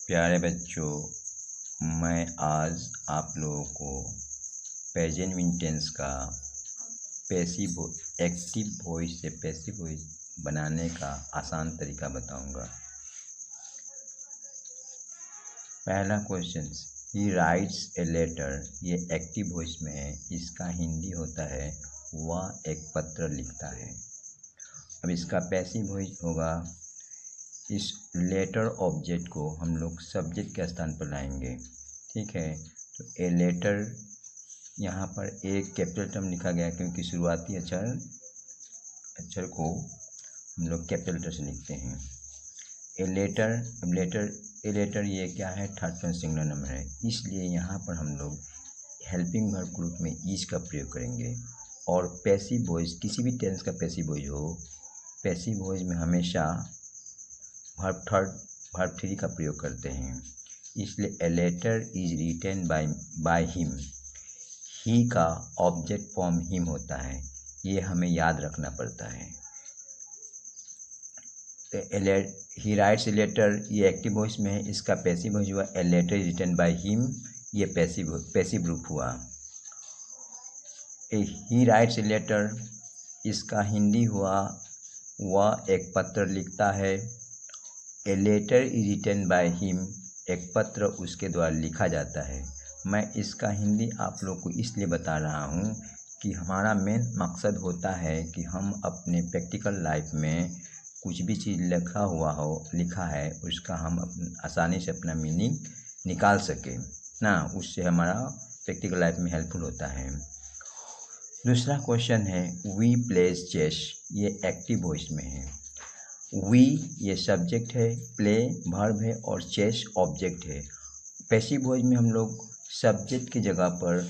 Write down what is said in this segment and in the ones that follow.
प्यारे बच्चों, मैं आज आप लोगों को प्रेजेंट टेंस का एक्टिव वॉइस से पैसिव वॉइस बनाने का आसान तरीका बताऊंगा। पहला question, he writes a letter. ये एक्टिव वॉइस में है, इसका हिंदी होता है वह एक पत्र लिखता है। अब इसका पैसिव वॉइस होगा, इस लेटर ऑब्जेक्ट को हम लोग सब्जेक्ट के स्थान पर लाएंगे। ठीक है, तो ए लेटर, यहाँ पर एक कैपिटल टर्म लिखा गया क्योंकि शुरुआती अक्षर को हम लोग कैपिटल लेटर से लिखते हैं। ए लेटर, अब ए लेटर ये क्या है, थर्ड पर्सन सिंगुलर नंबर है, इसलिए यहाँ पर हम लोग हेल्पिंग वर्ब ग्रुप में इज का प्रयोग करेंगे। और पैसिव वॉइस, किसी भी टेंस का पैसिव वॉइस हो, पैसिव वॉइस में हमेशा वर्ब थ्री का प्रयोग करते हैं। इसलिए a letter is written by him. He का ऑब्जेक्ट फॉर्म हिम होता है, ये हमें याद रखना पड़ता है। ही राइट्स ए लेटर, ये एक्टिव वॉइस में है, इसका पैसिव वॉइस हुआ a letter is written by him, ये पैसिव रूप हुआ। ही राइट्स ए लेटर, इसका हिंदी हुआ वह एक पत्र लिखता है। A letter is written by him, एक पत्र उसके द्वारा लिखा जाता है। मैं इसका हिंदी आप लोग को इसलिए बता रहा हूँ कि हमारा मेन मकसद होता है कि हम अपने प्रैक्टिकल लाइफ में कुछ भी चीज़ लिखा है उसका हम आसानी से अपना मीनिंग निकाल सकें ना, उससे हमारा प्रैक्टिकल लाइफ में हेल्पफुल होता है। दूसरा क्वेश्चन है, वी प्लेज चेस। ये एक्टिव वॉइस में है। वी ये सब्जेक्ट है, प्ले वर्ब है और चेस ऑब्जेक्ट है। पैसिव वॉइस में हम लोग सब्जेक्ट की जगह पर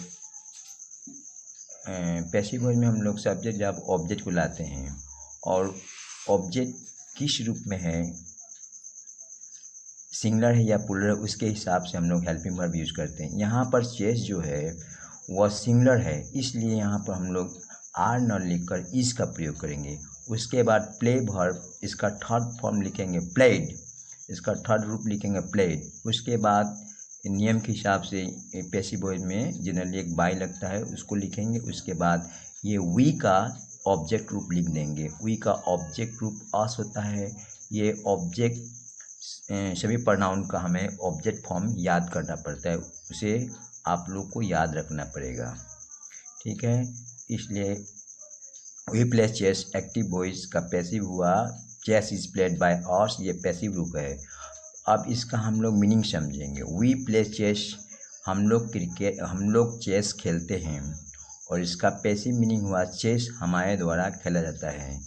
सब्जेक्ट जब ऑब्जेक्ट को लाते हैं, और ऑब्जेक्ट किस रूप में है, सिंगुलर है या प्लूरल है, उसके हिसाब से हम लोग हेल्पिंग वर्ब यूज़ करते हैं। यहाँ पर चेस जो है वह सिंगुलर है, इसलिए यहाँ पर हम लोग आर न लिखकर इस का प्रयोग करेंगे। उसके बाद प्ले वर्ब, इसका थर्ड फॉर्म लिखेंगे प्लेड, इसका थर्ड रूप लिखेंगे प्लेड। उसके बाद नियम के हिसाब से पैसिव वॉइस में जनरली एक बाई लगता है, उसको लिखेंगे। उसके बाद ये वी का ऑब्जेक्ट रूप लिख देंगे। वी का ऑब्जेक्ट रूप अस होता है। ये ऑब्जेक्ट सभी प्रोनाउन का हमें ऑब्जेक्ट फॉर्म याद करना पड़ता है, उसे आप लोग को याद रखना पड़ेगा। ठीक है, इसलिए we play chess active voice का पैसिव हुआ, chess is played by us, ये पैसिव रूप है। अब इसका हम लोग मीनिंग समझेंगे। वी प्ले चेस, हम लोग चेस खेलते हैं, और इसका पैसिव मीनिंग हुआ चेस हमारे द्वारा खेला जाता है।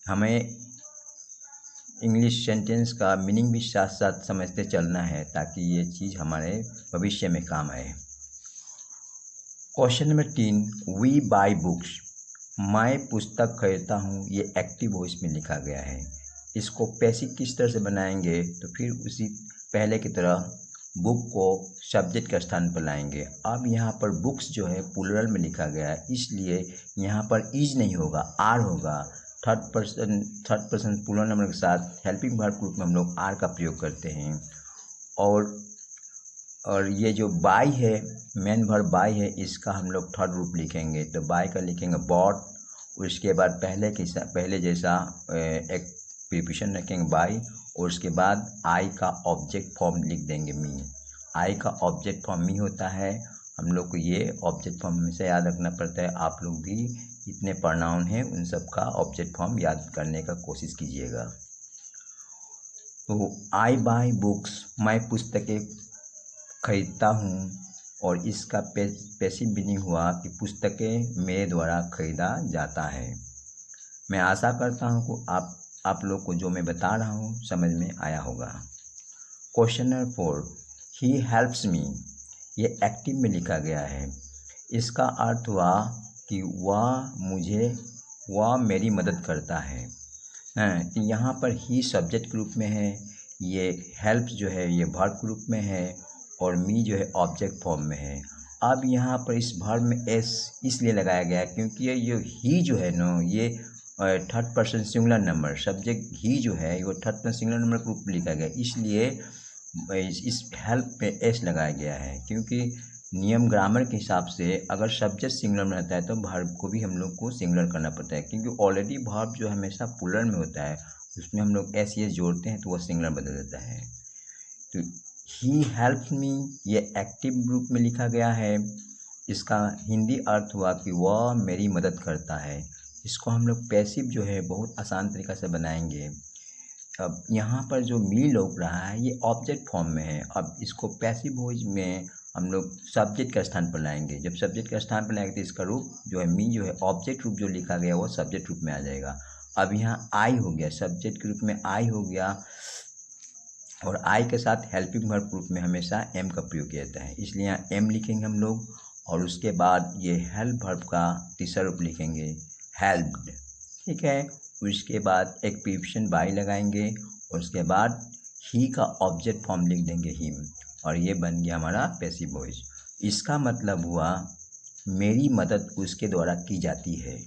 हमें इंग्लिश सेंटेंस का मीनिंग भी साथ साथ समझते चलना है ताकि ये चीज़ हमारे भविष्य में काम आए। Question number 3, we buy books. मैं पुस्तक खरीदता हूँ, ये एक्टिव वॉइस में लिखा गया है। इसको पैसिव किस तरह से बनाएंगे, तो फिर उसी पहले की तरह बुक को सब्जेक्ट के स्थान पर लाएंगे। अब यहाँ पर बुक्स जो है प्लूरल में लिखा गया है, इसलिए यहाँ पर इज नहीं होगा, आर होगा। थर्ड पर्सन प्लूरल नंबर के साथ हेल्पिंग वर्ब ग्रुप में हम लोग आर का प्रयोग करते हैं। और ये जो बाय है, मेन वर्ब बाय है, इसका हम लोग थर्ड रूप लिखेंगे। तो बाय का लिखेंगे बॉट, उसके बाद पहले जैसा एक प्रीपोजिशन रखेंगे बाय, और उसके बाद आई का ऑब्जेक्ट फॉर्म लिख देंगे मी। आई का ऑब्जेक्ट फॉर्म मी होता है। हम लोग को ये ऑब्जेक्ट फॉर्म हमेशा याद रखना पड़ता है। आप लोग भी जितने प्रोनाउन हैं उन सब का ऑब्जेक्ट फॉर्म याद करने का कोशिश कीजिएगा। तो आई बाय बुक्स, मैं पुस्तकें खरीदता हूँ, और इसका पैसिव मीनिंग हुआ कि पुस्तकें मेरे द्वारा खरीदा जाता है। मैं आशा करता हूँ कि आप लोग को जो मैं बता रहा हूँ समझ में आया होगा। Question number 4, he helps me. ये एक्टिव में लिखा गया है। इसका अर्थ हुआ कि वह मेरी मदद करता है। तो यहाँ पर ही सब्जेक्ट के रूप में है, ये हेल्प्स जो है ये वर्ब के रूप में है, और मी जो है ऑब्जेक्ट फॉर्म में है। अब यहाँ पर इस वर्ब में एस इसलिए लगाया गया है क्योंकि ये जो ही जो है ना, ये third person singular number, subject ही जो है वो थर्ड पर्सन सिंगुलर नंबर के रूप में लिखा गया, इसलिए इस हेल्प पे एस लगाया गया है, क्योंकि नियम ग्रामर के हिसाब से अगर सब्जेक्ट सिंगुलर में रहता है तो वर्ब को भी हम लोग को सिंगुलर करना पड़ता है, क्योंकि ऑलरेडी वर्ब जो हमेशा प्लूरल में होता है उसमें हम लोग एस एस जोड़ते हैं तो वह सिंगुलर बदल देता है। तो ही हेल्प मी ये एक्टिव रूप में लिखा गया है। इसका हिंदी अर्थ हुआ कि वह मेरी मदद करता है। इसको हम लोग पैसिव जो है बहुत आसान तरीक़ा से बनाएंगे। अब यहाँ पर जो मी लौक रहा है ये ऑब्जेक्ट फॉर्म में है। अब इसको पैसिव वॉइस में हम लोग सब्जेक्ट के स्थान पर लाएंगे। जब सब्जेक्ट के स्थान पर लाएंगे तो इसका रूप जो है मी जो है ऑब्जेक्ट रूप जो लिखा गया वो सब्जेक्ट रूप में आ जाएगा। अब यहाँ आई हो गया, सब्जेक्ट के रूप में आई हो गया, और आई के साथ हेल्पिंग वर्ब रूप में हमेशा एम का प्रयोग किया जाता है, इसलिए यहाँ एम लिखेंगे हम लोग। और उसके बाद ये हेल्प वर्ब का तीसरा रूप लिखेंगे हेल्प्ड, ठीक है। उसके बाद एक प्रीपोजिशन बाय लगाएंगे और उसके बाद ही का ऑब्जेक्ट फॉर्म लिख देंगे हिम, और ये बन गया हमारा पैसिव वॉइस। इसका मतलब हुआ मेरी मदद उसके द्वारा की जाती है।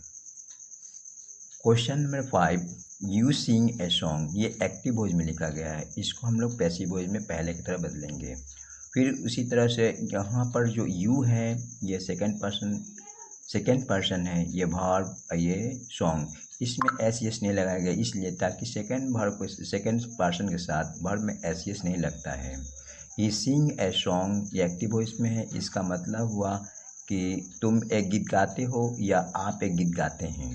Question number 5, you sing a song, ये एक्टिव वॉइस में लिखा गया है। इसको हम लोग पैसिव वॉइस में पहले की तरह बदलेंगे। फिर उसी तरह से यहाँ पर जो यू है ये सेकंड पर्सन है, ये वर्ब, ये सॉन्ग, इसमें एस एस नहीं लगाया गया इसलिए ताकि सेकंड पर्सन के साथ वर्ब में एस एस नहीं लगता है। ये सिंग ए सॉन्ग ये एक्टिव वॉइस में है। इसका मतलब हुआ कि तुम एक गीत गाते हो या आप एक गीत गाते हैं,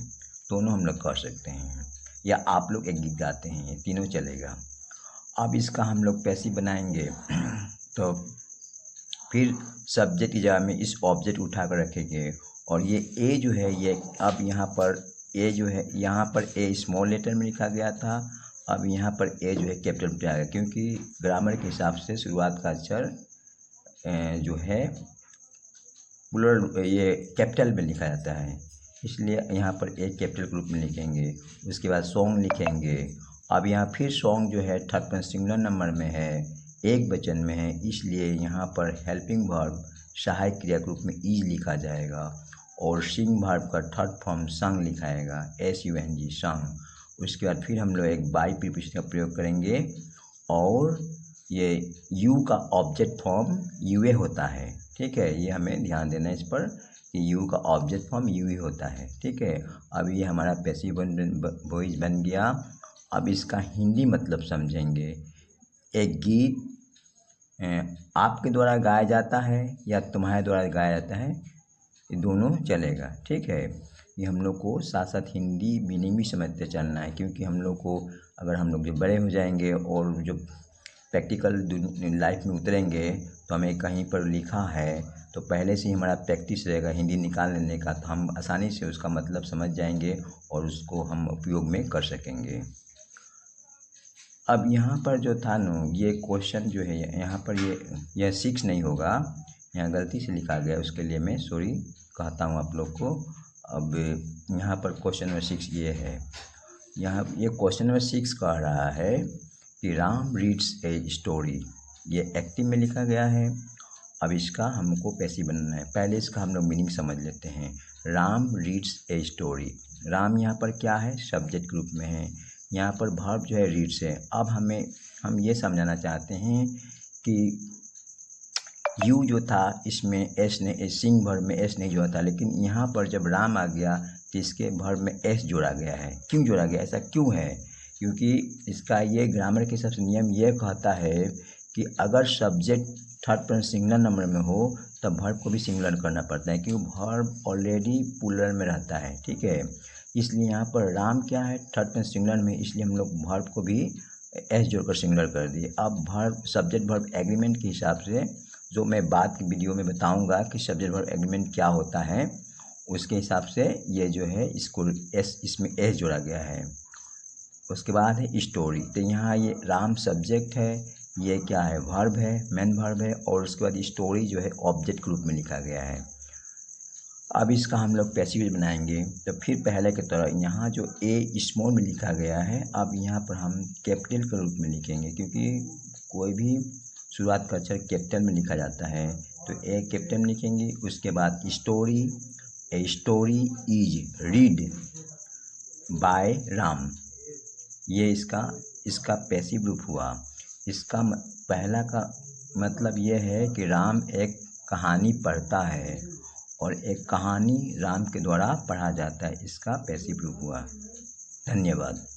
दोनों हम लोग कर सकते हैं, या आप लोग एक गीत गाते हैं, तीनों चलेगा। अब इसका हम लोग पैसिव बनाएंगे तो फिर सब्जेक्ट की जगह में इस ऑब्जेक्ट उठा कर रखेंगे, और ये ए जो है ये अब यहाँ पर ए जो है यहाँ पर ए स्मॉल लेटर में लिखा गया था, अब यहाँ पर ए जो है कैपिटल में आएगा, क्योंकि ग्रामर के हिसाब से शुरुआत का अक्षर जो है प्लूरल ये कैपिटल में लिखा जाता है, इसलिए यहाँ पर एक कैपिटल के रूप में लिखेंगे। उसके बाद सॉन्ग लिखेंगे। अब यहाँ फिर सॉन्ग जो है थर्ड पर्सन सिंगुलर नंबर में है, एक वचन में है, इसलिए यहाँ पर हेल्पिंग वर्ब सहायक क्रिया के रूप में इज लिखा जाएगा, और सिंग वर्ब का थर्ड फॉर्म संग लिखाएगा, SUNG संग। उसके बाद फिर हम लोग एक बाई प्रीपोजिशन का प्रयोग करेंगे, और ये यू का ऑब्जेक्ट फॉर्म यूए होता है, ठीक है। ये हमें ध्यान देना है इस पर कि यू का ऑब्जेक्ट फॉर्म यू ही होता है, ठीक है। अब ये हमारा पैसिव वॉइस बन गया। अब इसका हिंदी मतलब समझेंगे। एक गीत आपके द्वारा गाया जाता है या तुम्हारे द्वारा गाया जाता है, ये दोनों चलेगा, ठीक है। ये हम लोग को साथ साथ हिंदी मीनिंग भी समझते चलना है, क्योंकि हम लोग को अगर हम लोग जब बड़े हो जाएंगे और जो प्रैक्टिकल लाइफ में उतरेंगे तो हमें कहीं पर लिखा है तो पहले से ही हमारा प्रैक्टिस रहेगा हिंदी निकाल लेने का, तो हम आसानी से उसका मतलब समझ जाएंगे और उसको हम उपयोग में कर सकेंगे। अब यहाँ पर जो था न ये क्वेश्चन जो है यहाँ पर यह 6 नहीं होगा, यहाँ गलती से लिखा गया, उसके लिए मैं सॉरी कहता हूँ आप लोग को। अब यहाँ पर क्वेश्चन नंबर 6 ये है, यहाँ ये क्वेश्चन नंबर 6 कह रहा है कि राम रीड्स ए स्टोरी, ये एक्टिव में लिखा गया है। अब इसका हमको पैसिव बनाना है। पहले इसका हम लोग मीनिंग समझ लेते हैं। Ram reads a story, Ram यहाँ पर क्या है, सब्जेक्ट के रूप में है, यहाँ पर वर्ब जो है रीड्स है। अब हम ये समझाना चाहते हैं कि यू जो था इसमें एस ने सिंग वर्ब में एस नहीं जोड़ा था, लेकिन यहाँ पर जब राम आ गया तो इसके वर्ब में एस जोड़ा गया है। क्यों जोड़ा गया, ऐसा क्यों है? क्योंकि इसका ये ग्रामर के सबसे नियम ये कहता है कि अगर subject third person singular number में हो तब वर्ब को भी सिंगुलर करना पड़ता है, क्योंकि वर्ब ऑलरेडी प्लूरल में रहता है, ठीक है। इसलिए यहाँ पर राम क्या है, थर्ड पर्सन सिंगुलर में, इसलिए हम लोग वर्ब को भी एस जोड़कर सिंगुलर कर दिए। अब वर्ब सब्जेक्ट वर्ब एग्रीमेंट के हिसाब से जो मैं बाद की वीडियो में बताऊंगा कि सब्जेक्ट वर्ब एग्रीमेंट क्या होता है, उसके हिसाब से ये जो है इसको एस इसमें एस जोड़ा गया है। उसके बाद है स्टोरी, तो यहाँ ये राम सब्जेक्ट है, ये क्या है, वर्ब है, मेन वर्ब है, और उसके बाद स्टोरी जो है ऑब्जेक्ट के रूप में लिखा गया है। अब इसका हम लोग पैसिव बनाएंगे, तो फिर पहले की तरह यहाँ जो ए स्मॉल में लिखा गया है, अब यहाँ पर हम कैपिटल के रूप में लिखेंगे, क्योंकि कोई भी शुरुआत का अक्षर कैपिटल में लिखा जाता है, तो ए कैपिटल में लिखेंगे। उसके बाद story, a story is read by Ram, ये इसका पैसिव रूप हुआ। इसका पहला का मतलब ये है कि राम एक कहानी पढ़ता है और एक कहानी राम के द्वारा पढ़ा जाता है। इसका पैसिव रूप हुआ। धन्यवाद।